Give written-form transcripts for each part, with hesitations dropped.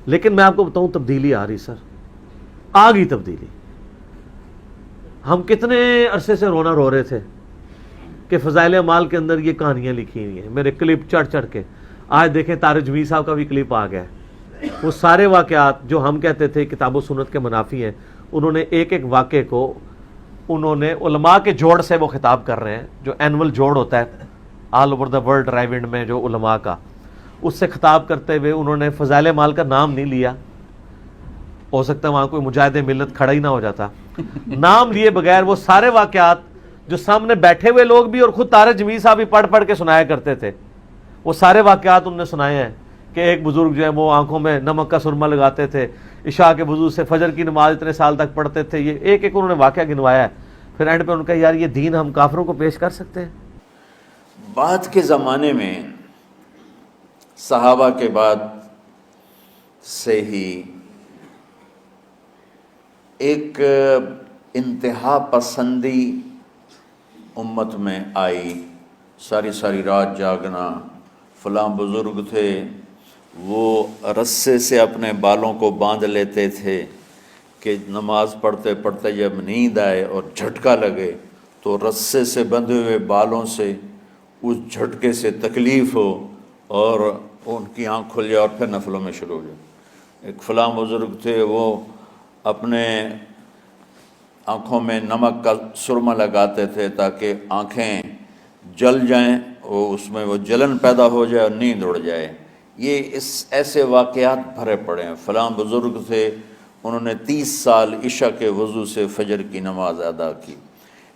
لیکن میں آپ کو بتاؤں تبدیلی آ رہی سر، آ گئی تبدیلی. ہم کتنے عرصے سے رو رہے تھے کہ فضائل اعمال کے اندر یہ کہانیاں لکھی ہوئی ہیں، میرے کلپ چڑھ چڑھ کے. آج دیکھیں طارق جمیل صاحب کا بھی کلپ آ گیا ہے. وہ سارے واقعات جو ہم کہتے تھے کتاب و سنت کے منافی ہیں، انہوں نے ایک ایک واقعے کو انہوں نے علماء کے جوڑ سے وہ خطاب کر رہے ہیں، جو اینول جوڑ ہوتا ہے all over the world drive انڈ میں جو علماء کا، اس سے خطاب کرتے ہوئے انہوں نے فضائل اعمال کا نام نہیں لیا. ہو سکتا ہے وہاں کوئی مجاہد ملت کھڑا ہی نہ ہو جاتا. نام لیے بغیر وہ سارے واقعات جو سامنے بیٹھے ہوئے لوگ بھی اور خود طارق جمیل صاحب بھی پڑھ پڑھ کے سنایا کرتے تھے، وہ سارے واقعات انہوں نے سنائے ہیں. کہ ایک بزرگ جو ہے وہ آنکھوں میں نمک کا سرما لگاتے تھے، عشاء کے وضو سے فجر کی نماز اتنے سال تک پڑھتے تھے. یہ ایک ایک انہوں نے واقعہ گنوایا ہے. پھر اینڈ پہ ان کا یار یہ دین ہم کافروں کو پیش کر سکتے ہیں؟ بعد کے زمانے میں صحابہ کے بعد سے ہی ایک انتہا پسندی امت میں آئی. ساری رات جاگنا. فلاں بزرگ تھے وہ رسے سے اپنے بالوں کو باندھ لیتے تھے کہ نماز پڑھتے پڑھتے جب نیند آئے اور جھٹکا لگے تو رسے سے بندھے ہوئے بالوں سے اس جھٹکے سے تکلیف ہو اور ان کی آنکھ کھل جائے اور پھر نفلوں میں شروع ہو جائے. ایک فلاں بزرگ تھے وہ اپنے آنکھوں میں نمک کا سرما لگاتے تھے تاکہ آنکھیں جل جائیں، اس میں وہ جلن پیدا ہو جائے اور نیند اڑ جائے. یہ ایسے واقعات بھرے پڑے ہیں. فلاں بزرگ تھے انہوں نے 30 سال عشاء کے وضو سے فجر کی نماز ادا کی.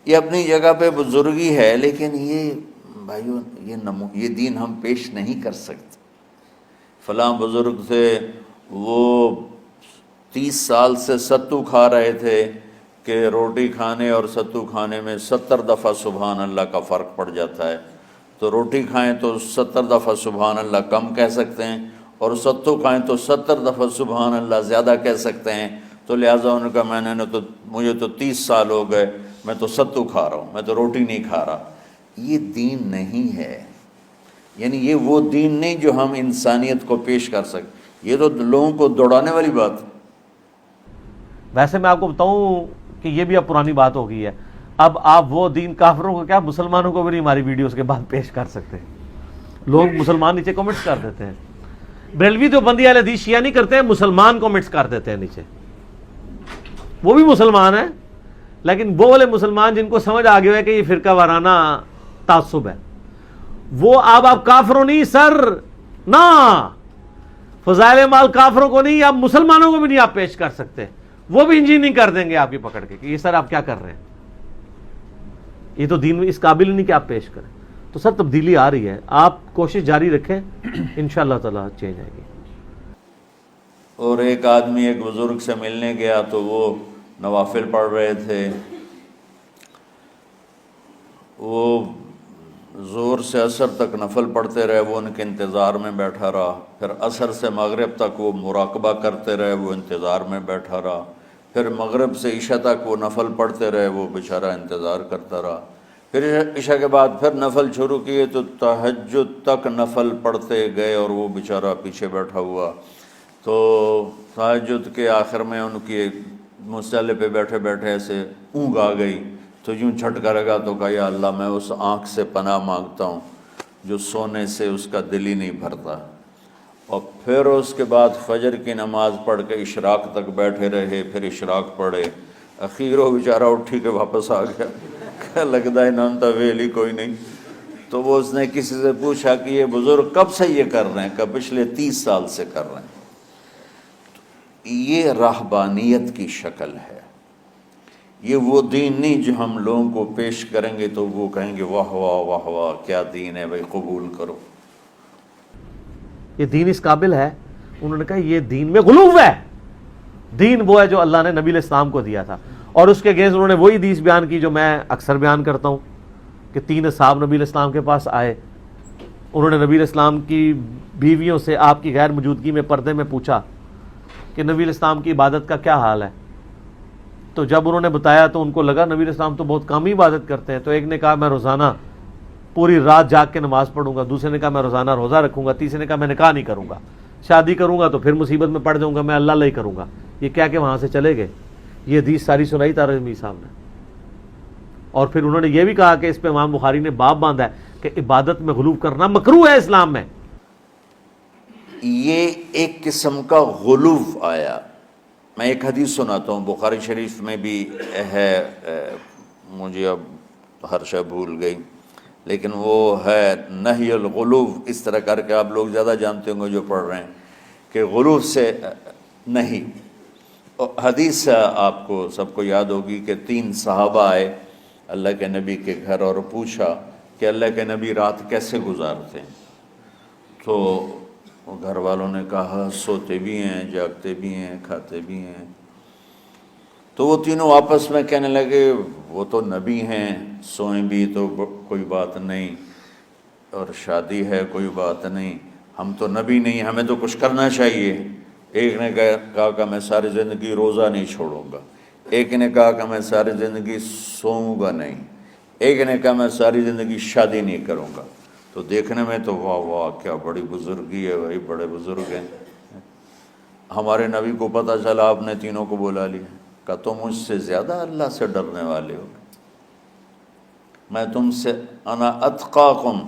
یہ اپنی جگہ پہ بزرگی ہے، لیکن یہ بھائیو یہ دین ہم پیش نہیں کر سکتے. فلاں بزرگ تھے وہ 30 سال سے ستو کھا رہے تھے کہ روٹی کھانے اور ستو کھانے میں 70 دفعہ سبحان اللہ کا فرق پڑ جاتا ہے. تو روٹی کھائیں تو 70 دفعہ سبحان اللہ کم کہہ سکتے ہیں، اور ستو کھائیں تو 70 دفعہ سبحان اللہ زیادہ کہہ سکتے ہیں. تو لہٰذا ان کا مجھے تو 30 سال ہو گئے، میں تو ستو کھا رہا ہوں، میں تو روٹی نہیں کھا رہا. یہ دین نہیں ہے. یعنی یہ وہ دین نہیں جو ہم انسانیت کو پیش کر سکیں. یہ تو لوگوں کو دوڑانے والی بات ہے. ویسے میں آپ کو بتاؤں کہ یہ بھی اب پرانی بات ہو گئی ہے. اب آپ وہ دین کافروں کو کیا مسلمانوں کو بھی نہیں ہماری ویڈیوز کے بعد پیش کر سکتے. لوگ مسلمان نیچے کمنٹس کر دیتے ہیں. بریلوی تو بندی اہل حدیث شیعہ نہیں کرتے ہیں، مسلمان کمنٹس کر دیتے ہیں نیچے. وہ بھی مسلمان ہیں، لیکن وہ والے مسلمان جن کو سمجھ آ گیا ہے کہ یہ فرقہ وارانہ تعصب ہے، وہ اب آپ کافروں نہیں سر، نہ فضائل اعمال کافروں کو نہیں، آپ مسلمانوں کو بھی نہیں آپ پیش کر سکتے. وہ بھی انجینئرنگ کر دیں گے آپ کی پکڑ کے کہ یہ سر آپ کیا کر رہے ہیں، یہ تو دین اس قابل نہیں کہ آپ پیش کریں. تو سر تبدیلی آ رہی ہے، آپ کوشش جاری رکھیں، انشاءاللہ تعالی چینج آئے گی. اور ایک آدمی ایک بزرگ سے ملنے گیا تو وہ نوافل پڑھ رہے تھے. وہ ظہر سے عصر تک نفل پڑھتے رہے، وہ ان کے انتظار میں بیٹھا رہا. پھر عصر سے مغرب تک وہ مراقبہ کرتے رہے، وہ انتظار میں بیٹھا رہا. پھر مغرب سے عشاء تک وہ نفل پڑھتے رہے، وہ بیچارہ انتظار کرتا رہا. پھر عشاء کے بعد پھر نفل شروع کیے تو تہجد تک نفل پڑھتے گئے اور وہ بیچارہ پیچھے بیٹھا ہوا. تو تہجد کے آخر میں ان کی مصلی پہ بیٹھے بیٹھے ایسے اونگ آ گئی تو یوں جھٹکا لگا تو کہا یا اللہ میں اس آنکھ سے پناہ مانگتا ہوں جو سونے سے اس کا دل ہی نہیں بھرتا. اور پھر اس کے بعد فجر کی نماز پڑھ کے اشراق تک بیٹھے رہے. پھر اشراق پڑھے. اخیر وہ بیچارہ اٹھی کے واپس آ گیا. لگتا ہے نام تو ویل ہی کوئی نہیں. تو وہ اس نے کسی سے پوچھا کہ یہ بزرگ کب سے یہ کر رہے ہیں؟ کہ پچھلے 30 سال سے کر رہے ہیں. یہ رہبانیت کی شکل ہے. یہ وہ دین نہیں جو ہم لوگوں کو پیش کریں گے تو وہ کہیں گے واہ واہ واہ واہ کیا دین ہے بھائی، قبول کرو. یہ دین اس قابل ہے. انہوں نے کہا یہ دین میں غلو ہے. دین وہ ہے جو اللہ نے نبی علیہ السلام کو دیا تھا، اور اس کے اگینسٹ انہوں نے وہی حدیث بیان کی جو میں اکثر بیان کرتا ہوں کہ 3 اصحاب نبی علیہ السلام کے پاس آئے. انہوں نے نبی علیہ السلام کی بیویوں سے آپ کی غیر موجودگی میں پردے میں پوچھا کہ نبی علیہ السلام کی عبادت کا کیا حال ہے. تو جب انہوں نے بتایا تو ان کو لگا نبی علیہ السلام تو بہت کم ہی عبادت کرتے ہیں. تو ایک نے کہا میں روزانہ پوری رات جاگ کے نماز پڑھوں گا، دوسرے نے کہا میں روزانہ روزہ رکھوں گا، تیسرے نے کہا میں نکاح نہیں کروں گا. شادی کروں گا تو پھر مصیبت میں پڑ جاؤں گا، میں اللہ اللہ ہی کروں گا، یہ کہہ کے وہاں سے چلے گئے۔ یہ حدیث ساری سنائی طارق میر صاحب نے، اور پھر انہوں نے یہ بھی کہا کہ اس پہ امام بخاری نے باب باندھا ہے کہ عبادت میں غلو کرنا مکروہ ہے اسلام میں۔ یہ ایک قسم کا غلو آیا۔ میں ایک حدیث سناتا ہوں، بخاری شریف میں بھی ہے، مجھے اب ہر شے بھول گئی، لیکن وہ ہے نہی الغلو، اس طرح کر کے آپ لوگ زیادہ جانتے ہوں گے جو پڑھ رہے ہیں، کہ غلو سے نہیں۔ حدیث آپ کو سب کو یاد ہوگی کہ 3 صحابہ آئے اللہ کے نبی کے گھر اور پوچھا کہ اللہ کے نبی رات کیسے گزارتے ہیں؟ تو گھر والوں نے کہا سوتے بھی ہیں، جاگتے بھی ہیں، کھاتے بھی ہیں۔ تو وہ تینوں آپس میں کہنے لگے وہ تو نبی ہیں، سوئیں بھی تو کوئی بات نہیں، اور شادی ہے کوئی بات نہیں، ہم تو نبی نہیں، ہمیں تو کچھ کرنا چاہیے۔ ایک نے کہا کہ میں ساری زندگی روزہ نہیں چھوڑوں گا، ایک نے کہا کہ میں ساری زندگی سوؤں گا نہیں، ایک نے کہا میں ساری زندگی شادی نہیں کروں گا۔ تو دیکھنے میں تو واہ واہ کیا بڑی بزرگی ہے بھائی، بڑے بزرگ ہیں۔ ہمارے نبی کو پتہ چلا، آپ نے تینوں کو بلا لیا، کہا تم مجھ سے زیادہ اللہ سے ڈرنے والے ہو، میں تم سے انا اتقاکم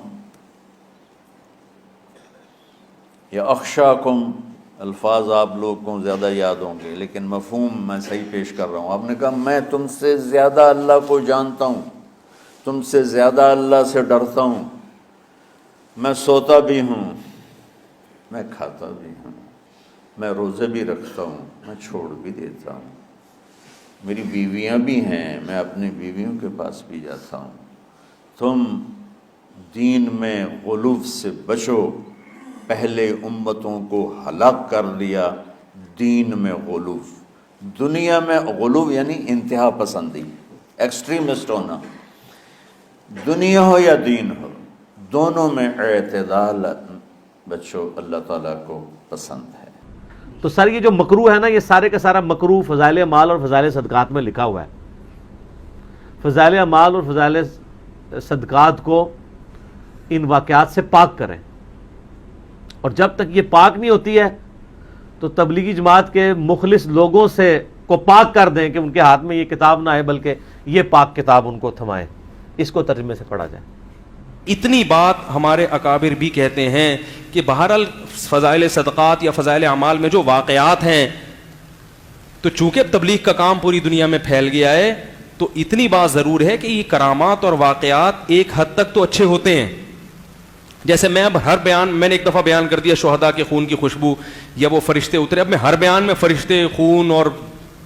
یا اخشاکم، الفاظ آپ لوگ کو زیادہ یاد ہوں گے لیکن مفہوم میں صحیح پیش کر رہا ہوں۔ آپ نے کہا میں تم سے زیادہ اللہ کو جانتا ہوں، تم سے زیادہ اللہ سے ڈرتا ہوں، میں سوتا بھی ہوں، میں کھاتا بھی ہوں، میں روزے بھی رکھتا ہوں، میں چھوڑ بھی دیتا ہوں، میری بیویاں بھی ہیں، میں اپنی بیویوں کے پاس بھی جاتا ہوں۔ تم دین میں غلو سے بچو، پہلے امتوں کو ہلاک کر دیا دین میں غلو۔ دنیا میں غلو یعنی انتہا پسندی، ایکسٹریمسٹ ہونا، دنیا ہو یا دین ہو، دونوں میں اعتدال بچو، اللہ تعالیٰ کو پسند ہے۔ تو سر یہ جو مکروہ ہے نا، یہ سارے کا سارا مکروہ فضائل اعمال اور فضائل صدقات میں لکھا ہوا ہے۔ فضائل اعمال اور فضائل صدقات کو ان واقعات سے پاک کریں، اور جب تک یہ پاک نہیں ہوتی ہے تو تبلیغی جماعت کے مخلص لوگوں سے کو پاک کر دیں کہ ان کے ہاتھ میں یہ کتاب نہ آئے بلکہ یہ پاک کتاب ان کو تھمائے، اس کو ترجمے سے پڑھا جائے۔ اتنی بات ہمارے اکابر بھی کہتے ہیں کہ بہرحال فضائل صدقات یا فضائل اعمال میں جو واقعات ہیں، تو چونکہ تبلیغ کا کام پوری دنیا میں پھیل گیا ہے، تو اتنی بات ضرور ہے کہ یہ کرامات اور واقعات ایک حد تک تو اچھے ہوتے ہیں۔ جیسے میں اب ہر بیان، میں نے ایک دفعہ بیان کر دیا شہداء کے خون کی خوشبو یا وہ فرشتے اترے، اب میں ہر بیان میں فرشتے، خون اور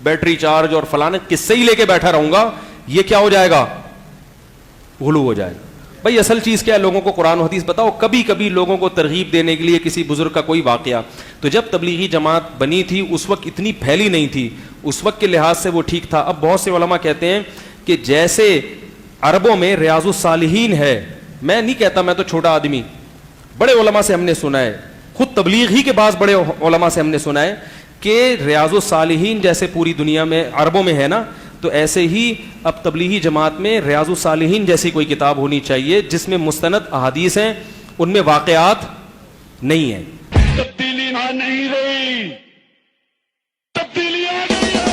بیٹری چارج اور فلانے قصے ہی لے کے بیٹھا رہوں گا، یہ کیا ہو جائے گا؟ غلو ہو جائے گا۔ بھائی اصل چیز کیا ہے؟ لوگوں کو قرآن و حدیث بتاؤ۔ کبھی کبھی لوگوں کو ترغیب دینے کے لیے کسی بزرگ کا کوئی واقعہ، تو جب تبلیغی جماعت بنی تھی اس وقت اتنی پھیلی نہیں تھی، اس وقت کے لحاظ سے وہ ٹھیک تھا۔ اب بہت سے علماء کہتے ہیں کہ جیسے عربوں میں ریاض الصالحین ہے، میں نہیں کہتا میں تو چھوٹا آدمی، بڑے علماء سے ہم نے سنا ہے، خود تبلیغ ہی کے بعض بڑے علماء سے ہم نے سنا ہے کہ ریاض الصالحین جیسے پوری دنیا میں عربوں میں ہے نا، تو ایسے ہی اب تبلیغی جماعت میں ریاض الصالحین جیسی کوئی کتاب ہونی چاہیے جس میں مستند احادیث ہیں، ان میں واقعات نہیں ہیں۔ تبدیلی نہیں رہی، تبدیلی آ گئی ہے۔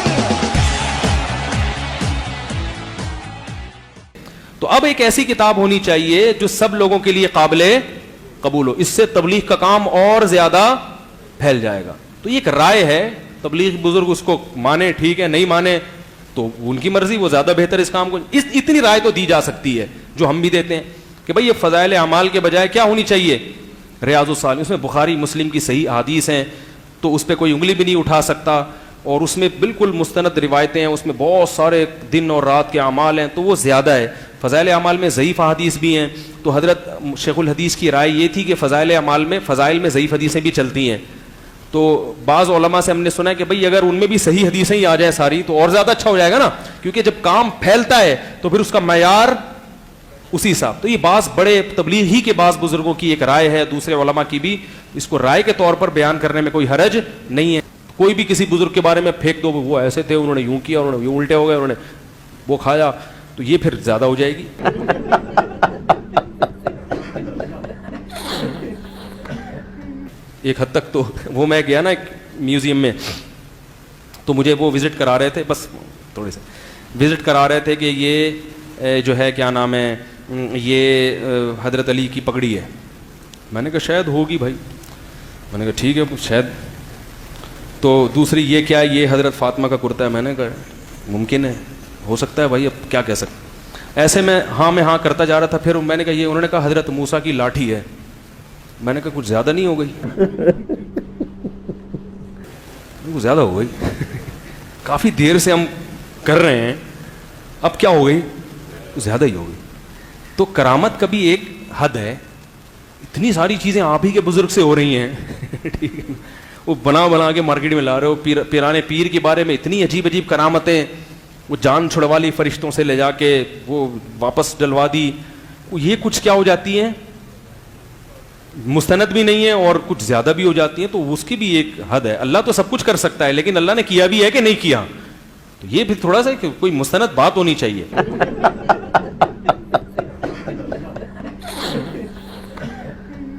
تو اب ایک ایسی کتاب ہونی چاہیے جو سب لوگوں کے لیے قابل قبول ہو، اس سے تبلیغ کا کام اور زیادہ پھیل جائے گا۔ تو یہ ایک رائے ہے، تبلیغ بزرگ اس کو مانے ٹھیک ہے، نہیں مانے تو ان کی مرضی، وہ زیادہ بہتر اس کام کو، اتنی رائے تو دی جا سکتی ہے جو ہم بھی دیتے ہیں کہ بھئی یہ فضائل اعمال کے بجائے کیا ہونی چاہیے؟ ریاض الصالحین، اس میں بخاری مسلم کی صحیح احادیث ہیں، تو اس پہ کوئی انگلی بھی نہیں اٹھا سکتا، اور اس میں بالکل مستند روایتیں ہیں، اس میں بہت سارے دن اور رات کے اعمال ہیں، تو وہ زیادہ ہے۔ فضائل اعمال میں ضعیف احادیث بھی ہیں، تو حضرت شیخ الحدیث کی رائے یہ تھی کہ فضائل اعمال میں فضائل میں ضعیف حدیثیں بھی چلتی ہیں، تو بعض علماء سے ہم نے سنا ہے کہ بھئی اگر ان میں بھی صحیح حدیثیں ہی آ جائیں ساری تو اور زیادہ اچھا ہو جائے گا نا، کیونکہ جب کام پھیلتا ہے تو پھر اس کا معیار اسی حساب۔ تو یہ بعض بڑے تبلیغ ہی کے بعض بزرگوں کی ایک رائے ہے، دوسرے علماء کی بھی، اس کو رائے کے طور پر بیان کرنے میں کوئی حرج نہیں ہے۔ کوئی بھی کسی بزرگ کے بارے میں پھینک دو وہ ایسے تھے، انہوں نے یوں کیا، انہوں نے یوں الٹے ہو گئے، انہوں نے وہ کھایا، تو یہ پھر زیادہ ہو جائے گی۔ ایک حد تک تو وہ میں گیا نا ایک میوزیم میں, تو مجھے وہ وزٹ کرا رہے تھے, بس تھوڑے سے وزٹ کرا رہے تھے کہ یہ جو ہے کیا نام ہے, یہ حضرت علی کی پگڑی ہے. میں نے کہا شاید ہوگی بھائی, میں نے کہا ٹھیک ہے شاید. تو دوسری یہ کیا, یہ حضرت فاطمہ کا کرتا ہے. میں نے کہا ممکن ہے, ہو سکتا ہے بھائی, اب کیا کہہ سکتے. ایسے میں ہاں کرتا جا رہا تھا. پھر میں نے کہا یہ, انہوں نے کہا حضرت موسیٰ کی لاٹھی ہے. میں نے کہا کچھ زیادہ نہیں ہو گئی, کچھ زیادہ ہو گئی, کافی دیر سے ہم کر رہے ہیں, اب کیا ہو گئی, زیادہ ہی ہو گئی. تو کرامت کا بھی ایک حد ہے. اتنی ساری چیزیں آپ ہی کے بزرگ سے ہو رہی ہیں, ٹھیک ہے, وہ بنا کے مارکیٹ میں لا رہے ہو. پیرانے پیر کے بارے میں اتنی عجیب کرامتیں, وہ جان چھڑوا لی فرشتوں سے لے جا کے, وہ واپس ڈلوا دی. یہ کچھ کیا ہو جاتی ہیں, مستند بھی نہیں ہے اور کچھ زیادہ بھی ہو جاتی ہیں. تو اس کی بھی ایک حد ہے. اللہ تو سب کچھ کر سکتا ہے, لیکن اللہ نے کیا بھی ہے کہ نہیں کیا, تو یہ بھی تھوڑا سا کوئی مستند بات ہونی چاہیے.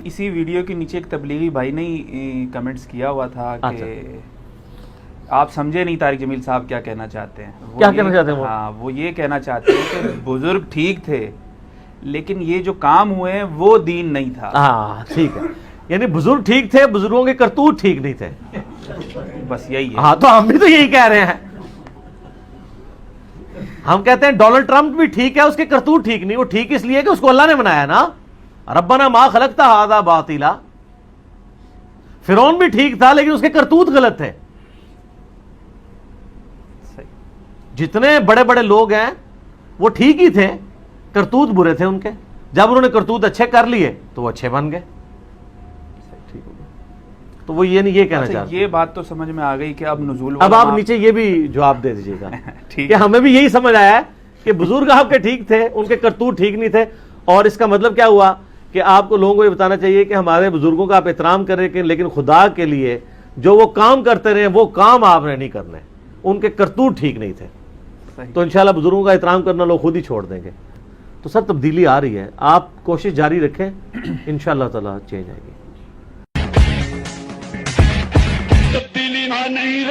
اسی ویڈیو کے نیچے ایک تبلیغی بھائی نے کمنٹس کیا ہوا تھا کہ آپ سمجھے نہیں طارق جمیل صاحب کیا کہنا چاہتے ہیں. کیا کہنا چاہتے ہیں وہ؟ ہاں, وہ یہ کہنا چاہتے ہیں کہ بزرگ ٹھیک تھے, لیکن یہ جو کام ہوئے ہیں وہ دین نہیں تھا. ہاں ٹھیک ہے, یعنی بزرگ ٹھیک تھے, بزرگوں کے کرتوت ٹھیک نہیں تھے. بس یہی ہے. ہاں تو ہم بھی تو یہی کہہ رہے ہیں. ہم کہتے ہیں ڈونلڈ ٹرمپ بھی ٹھیک ہے, اس کے کرتوت ٹھیک نہیں. وہ ٹھیک اس لیے کہ اس کو اللہ نے بنایا نا, ربنا ما خلقت ھذا باطلا. فرعون بھی ٹھیک تھا لیکن اس کے کرتوت غلط تھے. جتنے بڑے بڑے لوگ ہیں وہ ٹھیک ہی تھے, کرتوت برے تھے ان کے. جب انہوں نے کرتوت اچھے کر لیے تو وہ اچھے بن گئے. تو وہ یہ نہیں یہ کہنا چاہتے. یہ بات تو سمجھ میں آ گئی کہ اب نزول, اب آپ نیچے یہ بھی جواب دے دیجیے گا ٹھیک کہ ہمیں بھی یہی سمجھ آیا ہے کہ بزرگ آپ کے ٹھیک تھے, ان کے کرتوت ٹھیک نہیں تھے. اور اس کا مطلب کیا ہوا کہ آپ کو لوگوں کو یہ بتانا چاہیے کہ ہمارے بزرگوں کا آپ احترام کریں, لیکن خدا کے لیے جو وہ کام کرتے رہے وہ کام آپ نے نہیں کرنے, ان کے کرتوت ٹھیک نہیں تھے. تو انشاءاللہ بزرگوں کا احترام کرنا لوگ خود ہی چھوڑ دیں گے. تو سر تبدیلی آ رہی ہے, آپ کوشش جاری رکھیں, انشاءاللہ تعالی چینج آئے گی. تبدیلی نہ نہیں